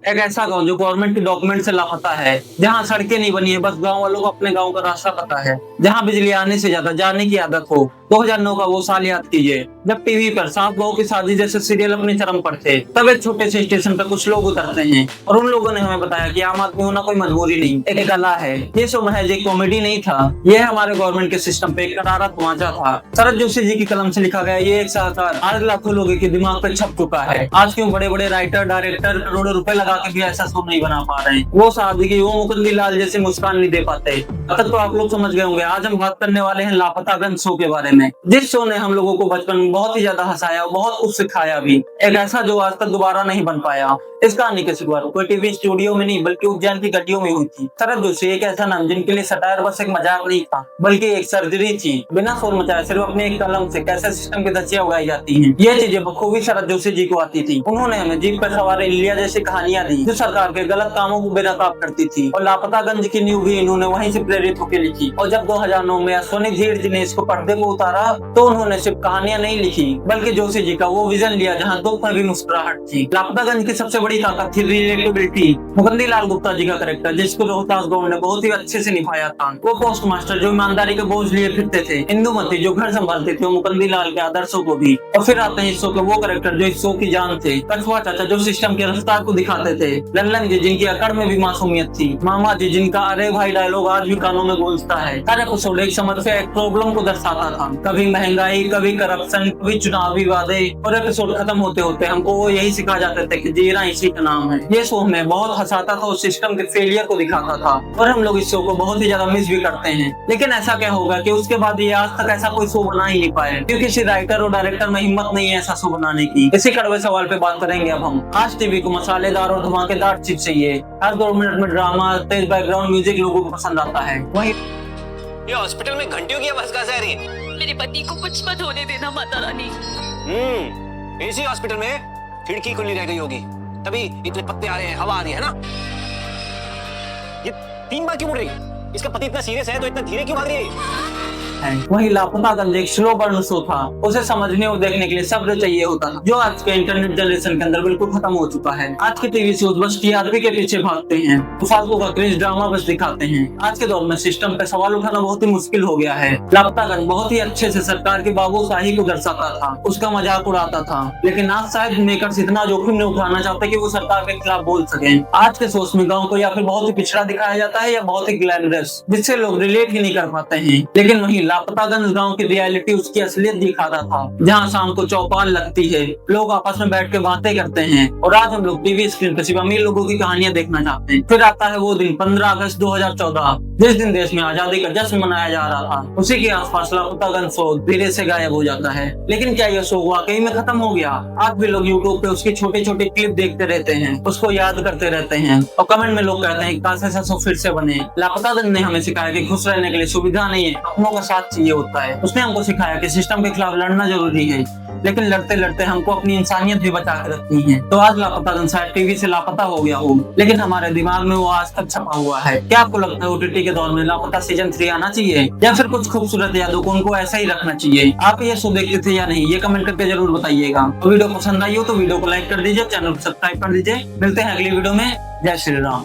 एक ऐसा गांव जो गवर्नमेंट के डॉक्यूमेंट से लापता है, जहां सड़कें नहीं बनी है, बस गांव वालों को अपने गांव का रास्ता पता है, जहां बिजली आने से ज्यादा जाने की आदत हो। 2009 का वो साल याद कीजिए जब टीवी पर सांप बहू की शादी जैसे सीरियल अपने चरम पर थे। तब एक छोटे से स्टेशन पर कुछ लोग उतरते हैं और उन लोगों ने हमें बताया कि आम आदमी होना कोई मजबूरी नहीं, एक कला है। ये शो महज एक कॉमेडी नहीं था, यह हमारे गवर्नमेंट के सिस्टम पे एक करारा तमाचा था। शरद जोशी जी की कलम से लिखा गया ये एक साहकार आज लाखों लोगों के दिमाग पे छप चुका है। आज क्यों बड़े बड़े राइटर डायरेक्टर करोड़ों रुपए लगा के भी ऐसा शो नहीं बना पा रहे, वो शादी की वो मुकुंदी लाल जैसे मुस्कान नहीं दे पाते। अब तक तो आप लोग समझ गए होंगे आज हम बात करने वाले हैं लापतागंज शो के बारे में। जिस शो ने हम लोगों को बचपन में बहुत ही ज्यादा हंसाया और बहुत कुछ सिखाया भी। एक ऐसा जो आज तक दोबारा नहीं बन पाया। इस कहानी की शुरुआत कोई टीवी स्टूडियो में नहीं बल्कि उज्जैन की गड्डियों में हुई थी। शरद जोशी एक ऐसा नाम जिनके लिए सटायर बस एक मजाक नहीं था बल्कि एक सर्जरी थी। बिना शोर मचाए सिर्फ अपने एक कलम से कैसे सिस्टम की धज्जियां उड़ाई जाती हैं, ये चीजें बखूबी शरद जोशी जी को आती थी। उन्होंने हमें जीप पर सवार इलिया जैसी कहानियां दी जो सरकार के गलत कामों को बेनकाब करती थी, और लापतागंज की नींव भी इन्होंने वहीं से प्रेरित होकर लिखी। और जब 2009 में अश्विनी धीर जी ने इसको पर्दे को उतारा तो उन्होंने सिर्फ कहानियां नहीं लिखी बल्कि जोशी जी का वो विजन लिया जहाँ दुख में भी मुस्कुराहट थी। लापतागंज की सबसे बड़ी ताकत थी रिलेटेबिलिटी। मुकुंदी लाल गुप्ता जी का कैरेक्टर जिसको रोहतास गौंड ने बहुत ही अच्छे से निभाया था। वो पोस्ट मास्टर जो ईमानदारी के बोझ लिए फिरते थे, इंदुमती जो घर संभालते थे, मुकुंदी लाल के आदर्शों को भी। और फिर आते हैं इस शो के वो कैरेक्टर जो इस शो की जान थे, कछुआ चाचा जो सिस्टम के रफ्तार को दिखाते थे, लल्लन जी जिनकी अकड़ में भी मासूमियत थी, मामा जी जिनका अरे भाई डायलॉग आज भी कानों में गूंजता है। हर एपिसोड एक समस्या एक प्रॉब्लम को दर्शाता था, कभी महंगाई, कभी करप्शन, कभी चुनावी वादे। और एपिसोड खत्म होते होते हमको वो यही सिखा जाते थे कि जीना इसी का नाम है। ये शो हमें बहुत हंसाता था और सिस्टम के फेलियर को दिखाता था, और हम लोग इस शो को बहुत ही ज्यादा मिस भी करते हैं। लेकिन ऐसा क्या होगा कि उसके बाद ये आज तक ऐसा कोई शो बना ही नहीं पाए, क्योंकि किसी राइटर और डायरेक्टर में हिम्मत नहीं है ऐसा शो बनाने की। इसी कड़वे सवाल पे बात करेंगे अब हम। आज टीवी को मसालेदार और धमाकेदार चीज चाहिए, हर 2 मिनट में ड्रामा, तेज बैकग्राउंड म्यूजिक लोगों को पसंद आता है। वही ये हॉस्पिटल में घंटियों की आवाज कहाँ से आ रही है? मेरे पति को कुछ मत होने देना माता रानी। इसी हॉस्पिटल में खिड़की खुली रह गई होगी, तभी इतने पत्ते आ रहे हैं, हवा आ रही है ना। ये 3 बार क्यों उड़ रही? इसका पति इतना सीरियस है तो इतना धीरे क्यों भाग रही है? वही लापतागंज एक स्लो बर्न शो था, उसे समझने और देखने के लिए सब्र चाहिए होता था, जो आज के इंटरनेट जनरेशन के अंदर बिल्कुल खत्म हो चुका है। आज के टीवी शोज बस टीआरपी के पीछे भागते हैं, फालतू का क्रेज ड्रामा बस दिखाते हैं। आज के दौर में सिस्टम पे सवाल उठाना बहुत ही मुश्किल हो गया है। लापतागंज बहुत ही अच्छे से सरकार की बाबूशाही को दर्शाता था, उसका मजाक उड़ाता था, लेकिन आज शायद मेकर्स इतना जोखिम नहीं उठाना चाहते कि वो सरकार के खिलाफ बोल सके। आज के सोच में गाँव को या फिर बहुत ही पिछड़ा दिखाया जाता है या बहुत ही ग्लैमरस, जिससे लोग रिलेट ही नहीं कर पाते हैं। लेकिन वही लापतागंज गांव की रियलिटी उसकी असलियत दिखाता था, जहां शाम को चौपाल लगती है, लोग आपस में बैठ के बातें करते हैं, और आज हम लोग टीवी स्क्रीन पर सिर्फ अमीर लोगों की कहानियां देखना चाहते हैं। फिर आता है वो दिन 15 अगस्त 2014, जिस दिन देश में आजादी का जश्न मनाया जा रहा था। उसी के आसपास लापतागंज शो धीरे से गायब हो जाता है। लेकिन क्या यह शो वाकई में खत्म हो गया? आज भी लोग यूट्यूब पे उसकी छोटे छोटे क्लिप देखते रहते हैं, उसको याद करते रहते हैं, और कमेंट में लोग कहते हैं काश ऐसा शो फिर से बने। लापतागंज ने हमें सिखाया कि खुश रहने के लिए सुविधा नहीं है, अपनों का साथ चाहिए होता है। उसने हमको सिखाया कि सिस्टम के खिलाफ लड़ना जरूरी है, लेकिन लड़ते लड़ते हमको अपनी इंसानियत भी बचा के रखनी है। तो आज लापतागंज शायद टीवी से लापता हो गया हो, लेकिन हमारे दिमाग में वो आज तक छपा हुआ है। क्या आपको लगता है ओटीटी के दौर में लापता सीजन 3 आना चाहिए, या फिर कुछ खूबसूरत यादों को उनको ऐसा ही रखना चाहिए? आप ये शो देखते थे या नहीं, ये कमेंट करके जरूर बताइएगा। तो वीडियो पसंद आई हो तो वीडियो को लाइक कर दीजिए, चैनल को सब्सक्राइब कर दीजिए। मिलते हैं अगली वीडियो में। जय श्री राम।